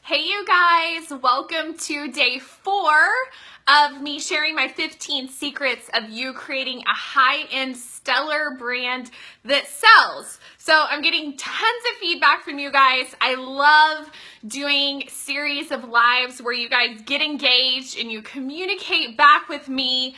Hey you guys, welcome to day 4 of me sharing my 15 secrets of you creating a high-end stellar brand that sells. So I'm getting tons of feedback from you guys. I love doing series of lives where you guys get engaged and you communicate back with me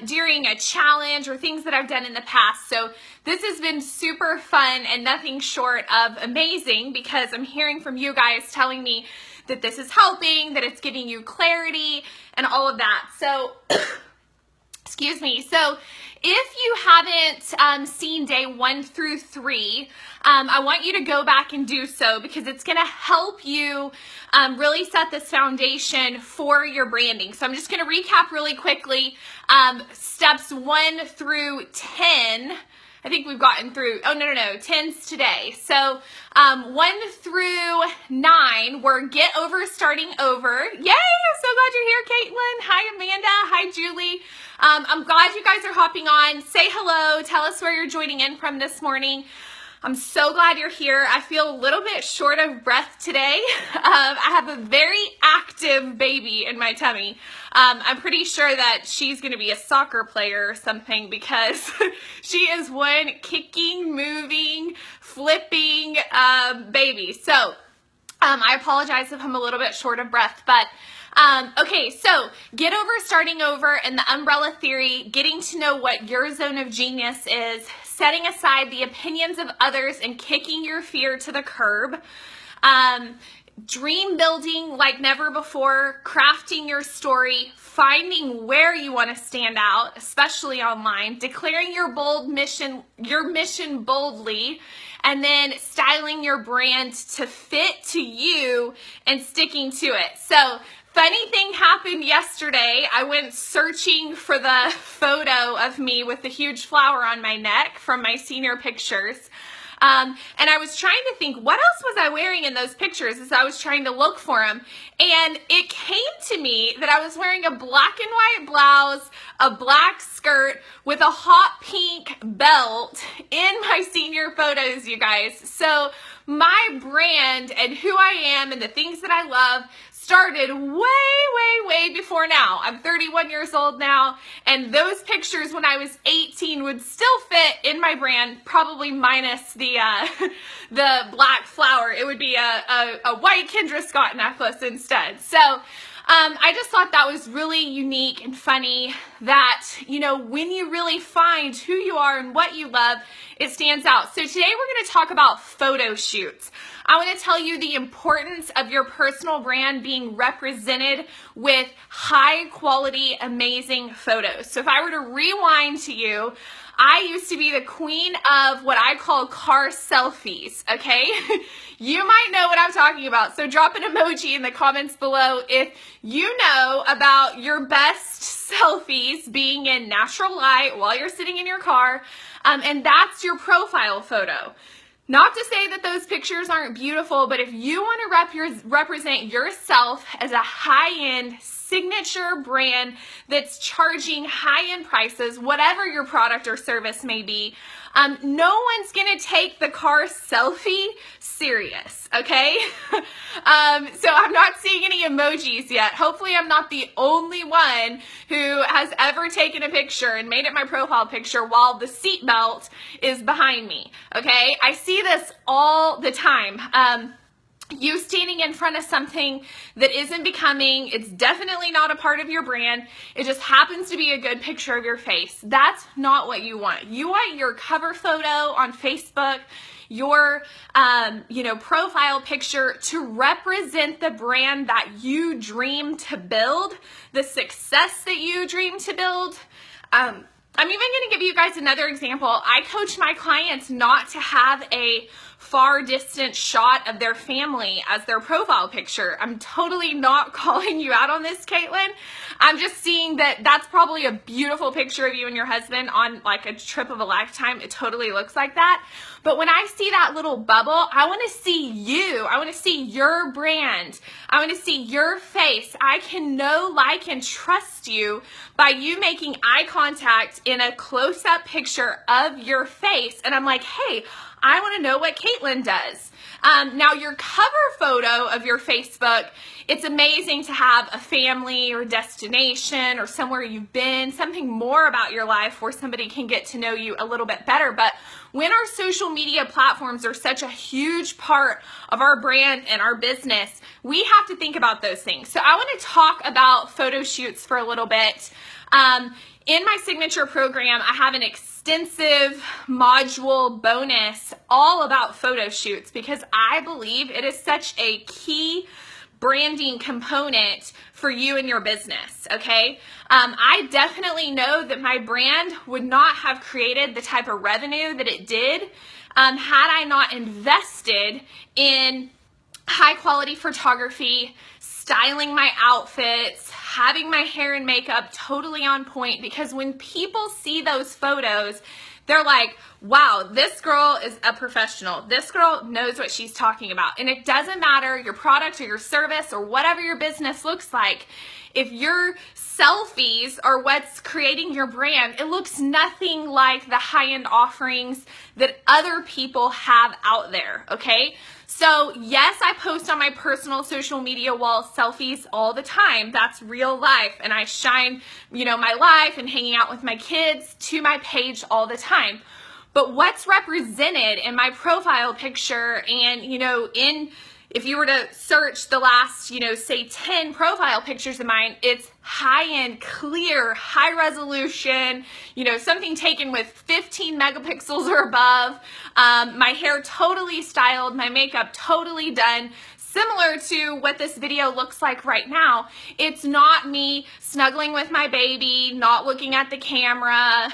during a challenge or things that I've done in the past. So this has been super fun and nothing short of amazing because I'm hearing from you guys telling me that this is helping, that it's giving you clarity and all of that. So, excuse me. So if you haven't seen day 1 through 3, I want you to go back and do so because it's going to help you really set this foundation for your branding. So I'm just going to recap really quickly steps 1 through 10. I think we've gotten through, 10's today. So 1 through 9 were get over starting over. Yay, I'm so glad you're here, Caitlin. Hi, Amanda. Hi, Julie. I'm glad you guys are hopping on. Say hello. Tell us where you're joining in from this morning. I'm so glad you're here. I feel a little bit short of breath today. I have a very active baby in my tummy. I'm pretty sure that she's going to be a soccer player or something because she is one kicking, moving, flipping baby. So I apologize if I'm a little bit short of breath, but okay, so get over starting over and the umbrella theory, getting to know what your zone of genius is, setting aside the opinions of others and kicking your fear to the curb, dream building like never before, crafting your story, finding where you want to stand out, especially online, declaring your mission boldly, and then styling your brand to fit to you and sticking to it. So funny thing happened yesterday. I went searching for the photo of me with the huge flower on my neck from my senior pictures. And I was trying to think, what else was I wearing in those pictures as I was trying to look for them? And it came to me that I was wearing a black and white blouse, a black skirt with a hot pink belt in my senior photos, you guys. So my brand and who I am and the things that I love started way before now. I'm 31 years old now, and those pictures when I was 18 would still fit in my brand, probably minus the black flower. It would be a white Kendra Scott necklace instead. So I just thought that was really unique and funny that, you know, when you really find who you are and what you love, it stands out. So today we're going to talk about photo shoots. I want to tell you the importance of your personal brand being represented with high quality, amazing photos. So if I were to rewind to you, I used to be the queen of what I call car selfies, okay? You might know what I'm talking about. So drop an emoji in the comments below if you know about your best selfies being in natural light while you're sitting in your car, and that's your profile photo. Not to say that those pictures aren't beautiful, but if you want to represent yourself as a high-end signature brand that's charging high-end prices, whatever your product or service may be, no one's going to take the car selfie serious, okay? So I'm not seeing any emojis yet. Hopefully I'm not the only one who has ever taken a picture and made it my profile picture while the seatbelt is behind me, okay? I see this all the time. You standing in front of something that isn't becoming, it's definitely not a part of your brand, it just happens to be a good picture of your face. That's not what you want. You want your cover photo on Facebook, your profile picture to represent the brand that you dream to build, the success that you dream to build. I'm even going to give you guys another example. I coach my clients not to have a far distant shot of their family as their profile picture. I'm totally not calling you out on this, Caitlin. I'm just seeing that that's probably a beautiful picture of you and your husband on like a trip of a lifetime. It totally looks like that. But when I see that little bubble, I want to see you. I want to see your brand. I want to see your face. I can know, like, and trust you by you making eye contact in a close-up picture of your face. And I'm like, hey, I want to know what Caitlin does. Now, your cover photo of your Facebook, it's amazing to have a family or destination or somewhere you've been, something more about your life where somebody can get to know you a little bit better. But when our social media platforms are such a huge part of our brand and our business, we have to think about those things. So I want to talk about photo shoots for a little bit. In my signature program, I have an extensive module bonus all about photo shoots because I believe it is such a key branding component for you and your business, okay? I definitely know that my brand would not have created the type of revenue that it did had I not invested in high quality photography, styling my outfits, having my hair and makeup totally on point, because when people see those photos, they're like, wow, this girl is a professional. This girl knows what she's talking about. And it doesn't matter your product or your service or whatever your business looks like. If your selfies are what's creating your brand, it looks nothing like the high-end offerings that other people have out there, okay? So yes, I post on my personal social media wall selfies all the time. That's real life. And I shine, my life and hanging out with my kids to my page all the time. But what's represented in my profile picture and, if you were to search the last, say 10 profile pictures of mine, it's high-end, clear, high resolution, something taken with 15 megapixels or above, my hair totally styled, my makeup totally done, similar to what this video looks like right now. It's not me snuggling with my baby, not looking at the camera,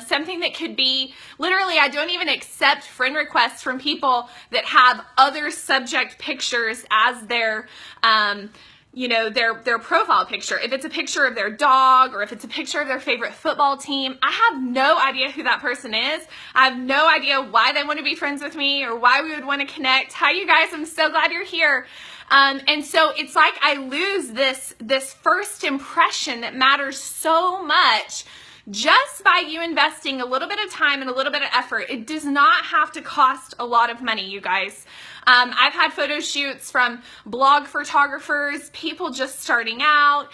something that could be, literally, I don't even accept friend requests from people that have other subject pictures as their, their profile picture. If it's a picture of their dog or if it's a picture of their favorite football team, I have no idea who that person is. I have no idea why they want to be friends with me or why we would want to connect. Hi, you guys. I'm so glad you're here. And so it's like I lose this first impression that matters so much just by you investing a little bit of time and a little bit of effort. It does not have to cost a lot of money, you guys. I've had photo shoots from blog photographers, people just starting out,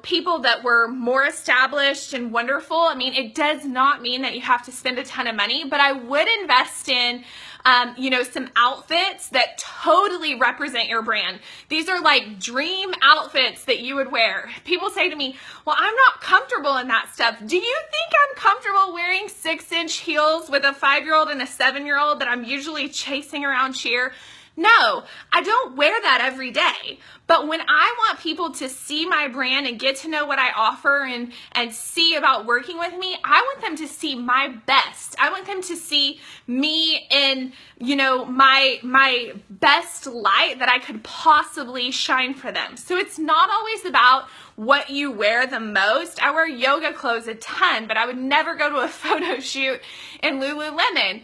people that were more established and wonderful. I mean, it does not mean that you have to spend a ton of money, but I would invest in some outfits that totally represent your brand. These are like dream outfits that you would wear. People say to me, well, I'm not comfortable in that stuff. Do you think I'm comfortable wearing 6-inch heels with a 5-year-old and a 7-year-old that I'm usually chasing around cheer? No, I don't wear that every day. But when I want people to see my brand and get to know what I offer and see about working with me, I want them to see my best. I want them to see me in, my best light that I could possibly shine for them. So it's not always about what you wear the most. I wear yoga clothes a ton, but I would never go to a photo shoot in Lululemon.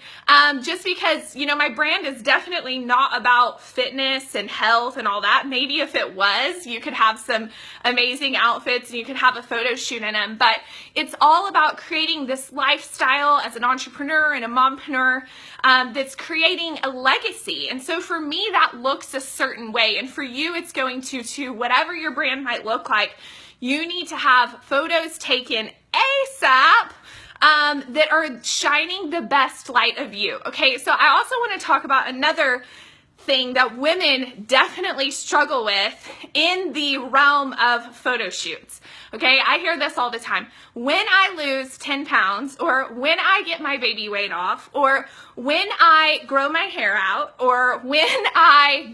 Just because, my brand is definitely not about fitness and health and all that. Maybe if it was, you could have some amazing outfits and you could have a photo shoot in them, but it's all about creating this lifestyle as an entrepreneur and a mompreneur that's creating a legacy. And so for me, that looks a certain way. And for you, it's going to whatever your brand might look like. You need to have photos taken ASAP that are shining the best light of you. Okay, so I also want to talk about another thing that women definitely struggle with in the realm of photo shoots. Okay, I hear this all the time. When I lose 10 pounds, or when I get my baby weight off, or when I grow my hair out, or when I ...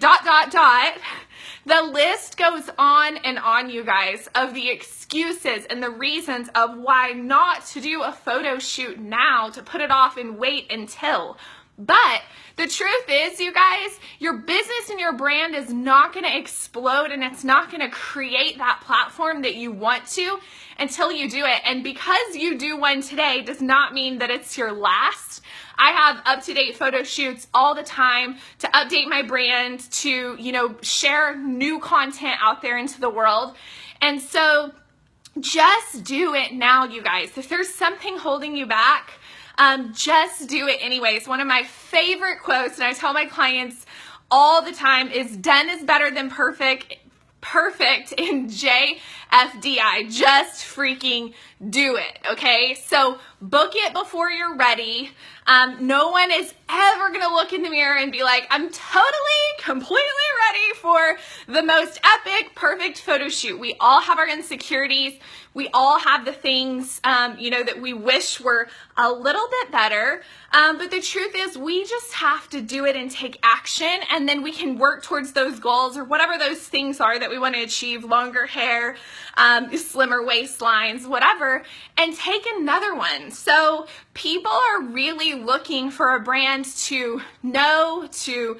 The list goes on and on, you guys, of the excuses and the reasons of why not to do a photo shoot now, to put it off and wait until. But the truth is, you guys, your business and your brand is not going to explode, and it's not going to create that platform that you want to until you do it. And because you do one today does not mean that it's your last. I have up-to-date photo shoots all the time to update my brand, to, share new content out there into the world. And so just do it now, you guys. If there's something holding you back, just do it anyways. One of my favorite quotes, and I tell my clients all the time, is done is better than perfect in JFDI. Just freaking do it, okay? So book it before you're ready. No one is ever going to look in the mirror and be like, I'm completely ready for the most epic, perfect photo shoot. We all have our insecurities. We all have the things, that we wish were a little bit better. But the truth is, we just have to do it and take action, and then we can work towards those goals or whatever those things are that we want to achieve: longer hair, slimmer waistlines, whatever, and take another one. So people are really looking for a brand to know, to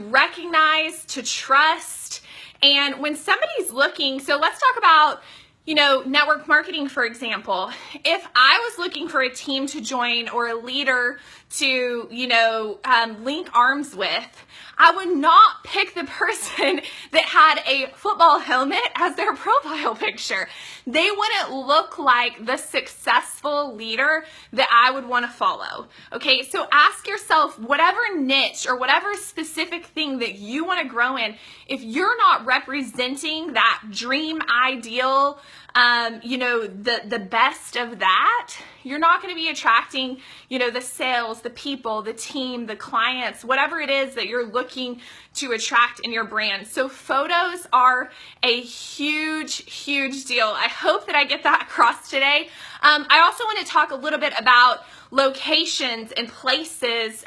recognize, to trust. And when somebody's looking, so let's talk about network marketing, for example. If I was looking for a team to join or a leader to, link arms with, I would not pick the person that had a football helmet as their profile picture. They wouldn't look like the successful leader that I would want to follow. Okay, so ask yourself, whatever niche or whatever specific thing that you want to grow in, if you're not representing that dream ideal, the best of that, you're not going to be attracting, the sales, the people, the team, the clients, whatever it is that you're looking to attract in your brand. So photos are a huge, huge deal. I hope that I get that across today. I also want to talk a little bit about locations and places.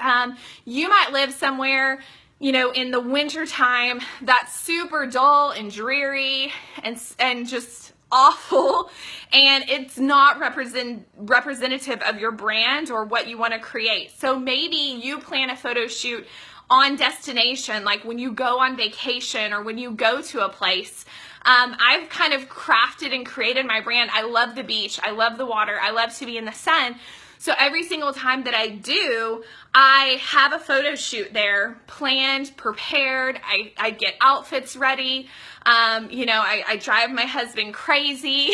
You might live somewhere in the winter time that's super dull and dreary and just awful, and it's not representative of your brand or what you want to create. So maybe you plan a photo shoot on destination, like when you go on vacation or when you go to a place. I've kind of crafted and created my brand. I love the beach. I love the water. I love to be in the sun. So every single time that I do, I have a photo shoot there, planned, prepared. I get outfits ready. I drive my husband crazy,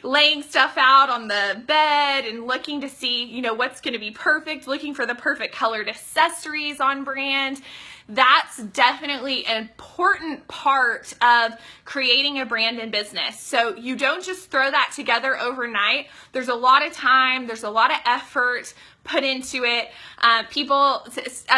laying stuff out on the bed and looking to see, what's going to be perfect, looking for the perfect colored accessories on brand. That's definitely an important part of creating a brand and business. So you don't just throw that together overnight. There's a lot of time, there's a lot of effort put into it. A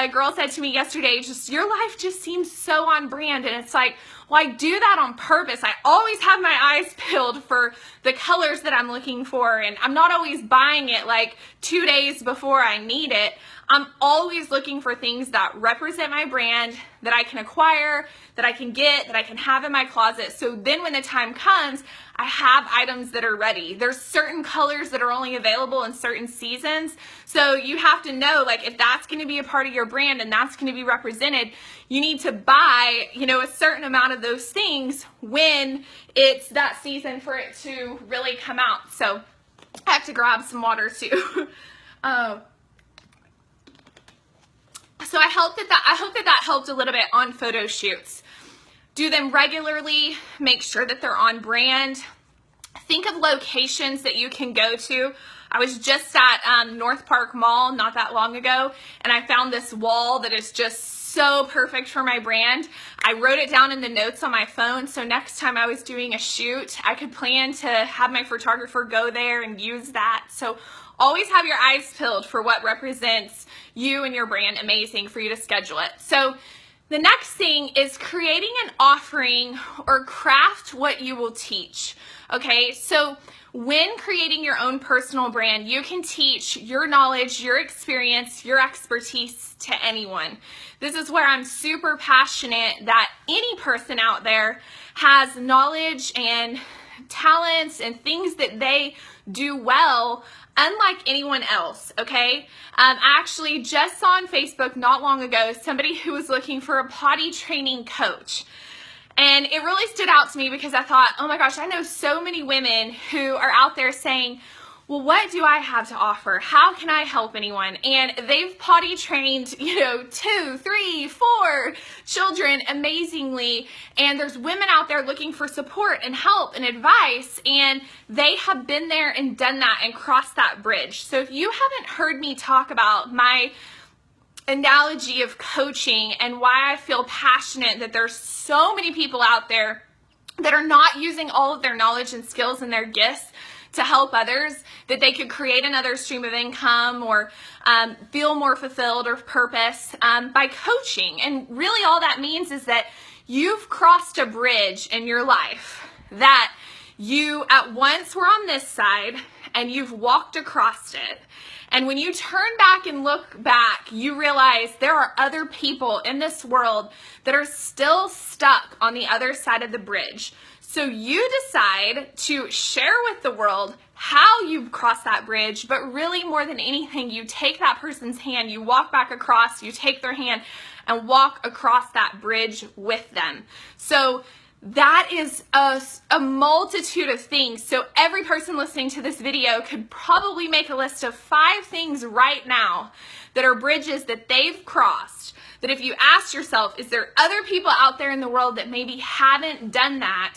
girl said to me yesterday, your life just seems so on brand. And it's like, well, I do that on purpose. I always have my eyes peeled for the colors that I'm looking for, and I'm not always buying it like 2 days before I need it. I'm always looking for things that represent my brand, that I can acquire, that I can get, that I can have in my closet. So then when the time comes, I have items that are ready. There's certain colors that are only available in certain seasons. So you have to know, like, if that's going to be a part of your brand and that's going to be represented, you need to buy, a certain amount of those things when it's that season for it to really come out. So I have to grab some water too. So I hope that helped a little bit on photo shoots. Do them regularly. Make sure that they're on brand. Think of locations that you can go to. I was just at North Park Mall not that long ago, and I found this wall that is just so perfect for my brand. I wrote it down in the notes on my phone, so next time I was doing a shoot, I could plan to have my photographer go there and use that. So always have your eyes peeled for what represents you and your brand. Amazing for you to schedule it. So the next thing is creating an offering or craft what you will teach. Okay, so when creating your own personal brand, you can teach your knowledge, your experience, your expertise to anyone. This is where I'm super passionate that any person out there has knowledge and talents and things that they do well, unlike anyone else, okay? I actually just saw on Facebook not long ago somebody who was looking for a potty training coach. And it really stood out to me because I thought, oh my gosh, I know so many women who are out there saying, well, what do I have to offer? How can I help anyone? And they've potty trained, 2, 3, 4 children amazingly. And there's women out there looking for support and help and advice. And they have been there and done that and crossed that bridge. So if you haven't heard me talk about my analogy of coaching and why I feel passionate that there's so many people out there that are not using all of their knowledge and skills and their gifts to help others, that they could create another stream of income or feel more fulfilled or purpose by coaching. And really all that means is that you've crossed a bridge in your life that you at once were on this side and you've walked across it. And when you turn back and look back, you realize there are other people in this world that are still stuck on the other side of the bridge. So you decide to share with the world how you cross that bridge, but really more than anything, you take that person's hand, you walk back across, you take their hand and walk across that bridge with them. So that is a multitude of things. So every person listening to this video could probably make a list of 5 things right now that are bridges that they've crossed. That if you ask yourself, is there other people out there in the world that maybe haven't done that?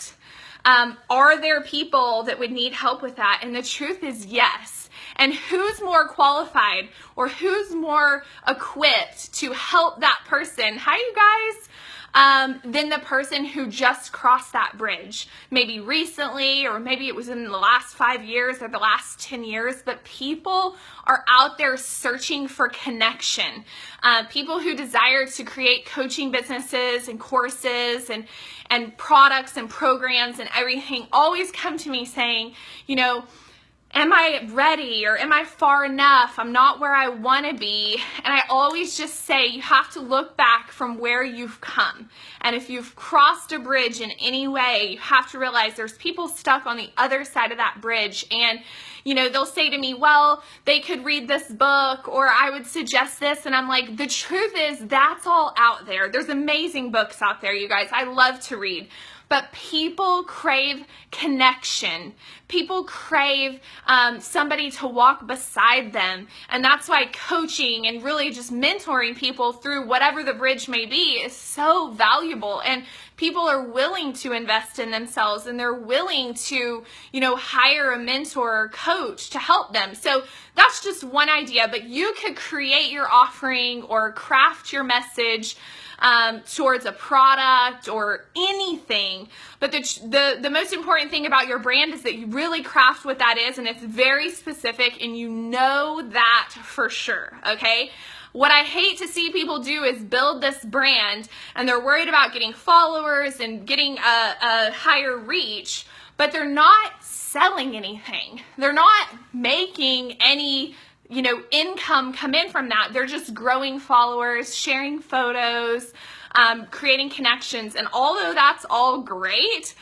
Are there people that would need help with that? And the truth is yes. And who's more qualified or who's more equipped to help that person? Hi, you guys. Than the person who just crossed that bridge, maybe recently, or maybe it was in the last 5 years or the last 10 years, but people are out there searching for connection. People who desire to create coaching businesses and courses and products and programs and everything always come to me saying, am I ready or am I far enough? I'm not where I want to be. And I always just say you have to look back from where you've come. And if you've crossed a bridge in any way, you have to realize there's people stuck on the other side of that bridge. And, they'll say to me, well, they could read this book or I would suggest this. And I'm like, the truth is that's all out there. There's amazing books out there, you guys. I love to read. But people crave connection. People crave somebody to walk beside them. And that's why coaching and really just mentoring people through whatever the bridge may be is so valuable. And people are willing to invest in themselves and they're willing to, hire a mentor or coach to help them. So that's just one idea, but you could create your offering or craft your message towards a product or anything. But the most important thing about your brand is that you really craft what that is and it's very specific and you know that for sure, okay? What I hate to see people do is build this brand and they're worried about getting followers and getting a higher reach, but they're not selling anything. They're not making any income come in from that. They're just growing followers, sharing photos, creating connections. And although that's all great,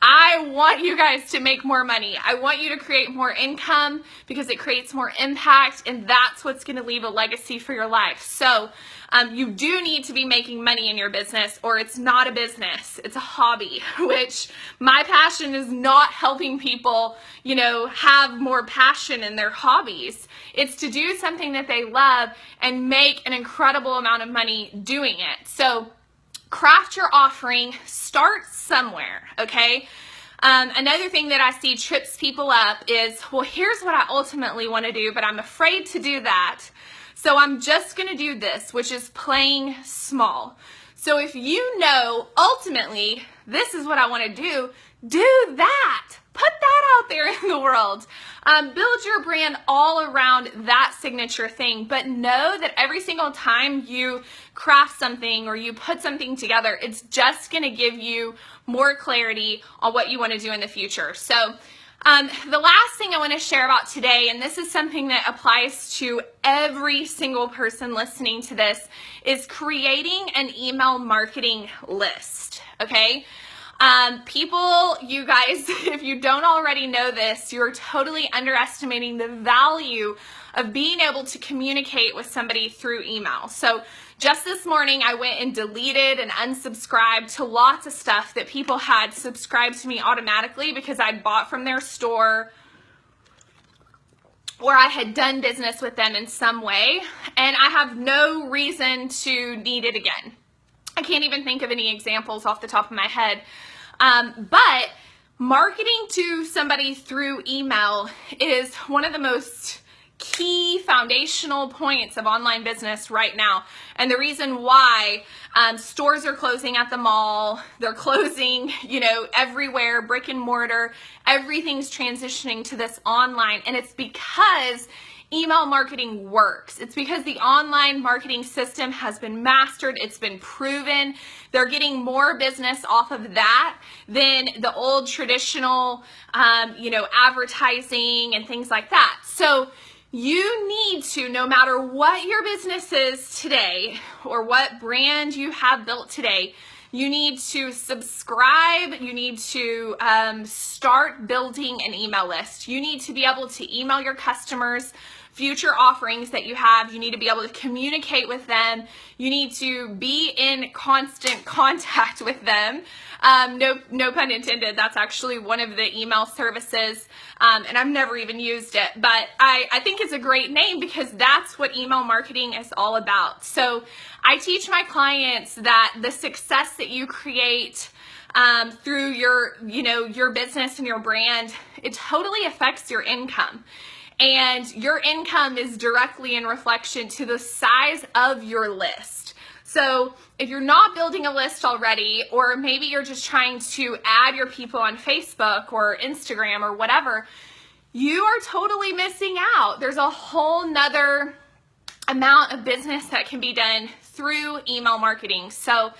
I want you guys to make more money. I want you to create more income because it creates more impact and that's what's going to leave a legacy for your life. So you do need to be making money in your business or it's not a business. It's a hobby, which my passion is not helping people, have more passion in their hobbies. It's to do something that they love and make an incredible amount of money doing it. So craft your offering, start somewhere, okay? Another thing that I see trips people up is, well, here's what I ultimately want to do, but I'm afraid to do that. So I'm just going to do this, which is playing small. So if ultimately, this is what I want to do that. Put that out there in the world. Build your brand all around that signature thing, but know that every single time you craft something or you put something together, it's just going to give you more clarity on what you want to do in the future. So the last thing I want to share about today, and this is something that applies to every single person listening to this, is creating an email marketing list, okay? People, you guys, if you don't already know this, you're totally underestimating the value of being able to communicate with somebody through email. So just this morning, I went and deleted and unsubscribed to lots of stuff that people had subscribed to me automatically because I bought from their store or I had done business with them in some way, and I have no reason to need it again. I can't even think of any examples off the top of my head. But marketing to somebody through email is one of the most key foundational points of online business right now. And the reason why stores are closing at the mall, they're closing, everywhere, brick and mortar, everything's transitioning to this online. And it's because email marketing works. It's because the online marketing system has been mastered. It's been proven. They're getting more business off of that than the old traditional, advertising and things like that. So you need to, no matter what your business is today or what brand you have built today, you need to subscribe. You need to start building an email list. You need to be able to email your customers future offerings that you have. You need to be able to communicate with them. You need to be in constant contact with them. No pun intended. That's actually one of the email services, and I've never even used it, but I think it's a great name because that's what email marketing is all about. So I teach my clients that the success that you create through your business and your brand, it totally affects your income. And your income is directly in reflection to the size of your list. So if you're not building a list already, or maybe you're just trying to add your people on Facebook or Instagram or whatever, you are totally missing out. There's a whole nother amount of business that can be done through email marketing. So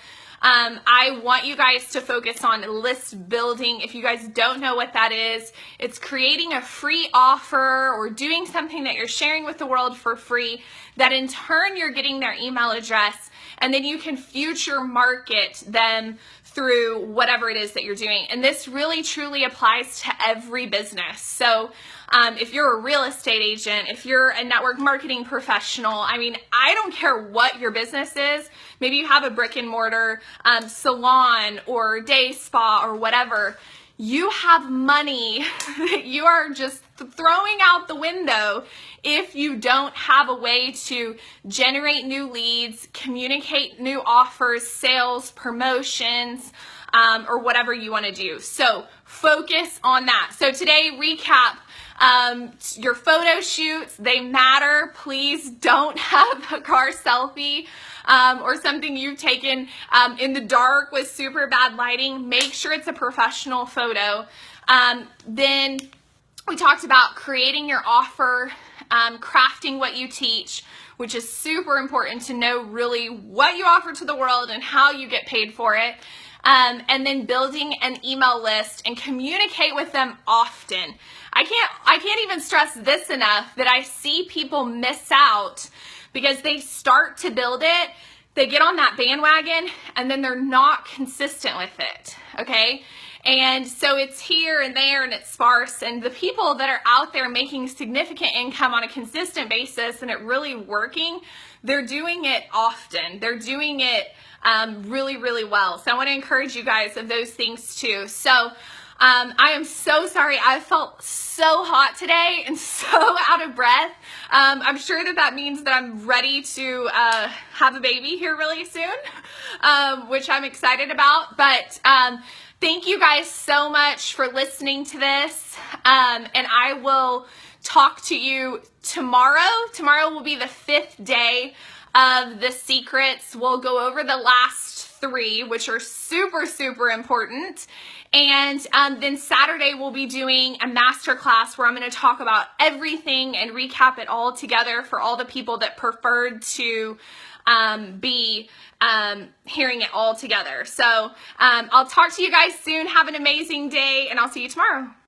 I want you guys to focus on list building. If you guys don't know what that is, it's creating a free offer or doing something that you're sharing with the world for free that in turn you're getting their email address, and then you can future market them through whatever it is that you're doing. And this really truly applies to every business. So if you're a real estate agent, if you're a network marketing professional, I don't care what your business is. Maybe you have a brick and mortar salon or day spa or whatever. You have money that you are just throwing out the window if you don't have a way to generate new leads, communicate new offers, sales, promotions, or whatever you want to do. So focus on that. So today, recap. Your photo shoots, they matter. Please don't have a car selfie or something you've taken in the dark with super bad lighting. Make sure it's a professional photo. Then we talked about creating your offer, crafting what you teach, which is super important to know really what you offer to the world and how you get paid for it. And then building an email list and communicate with them often. I can't even stress this enough that I see people miss out because they start to build it, they get on that bandwagon, and then they're not consistent with it, okay? And so it's here and there and it's sparse, and the people that are out there making significant income on a consistent basis and it really working, they're doing it often. They're doing it really, really well. So I want to encourage you guys of those things too. So I am so sorry. I felt so hot today and so out of breath. I'm sure that means that I'm ready to have a baby here really soon, which I'm excited about. But thank you guys so much for listening to this. And I will talk to you tomorrow. Tomorrow will be the 5th day of the secrets. We'll go over the last 3, which are super, super important. And then Saturday we'll be doing a masterclass where I'm going to talk about everything and recap it all together for all the people that preferred to be hearing it all together. So I'll talk to you guys soon. Have an amazing day, and I'll see you tomorrow.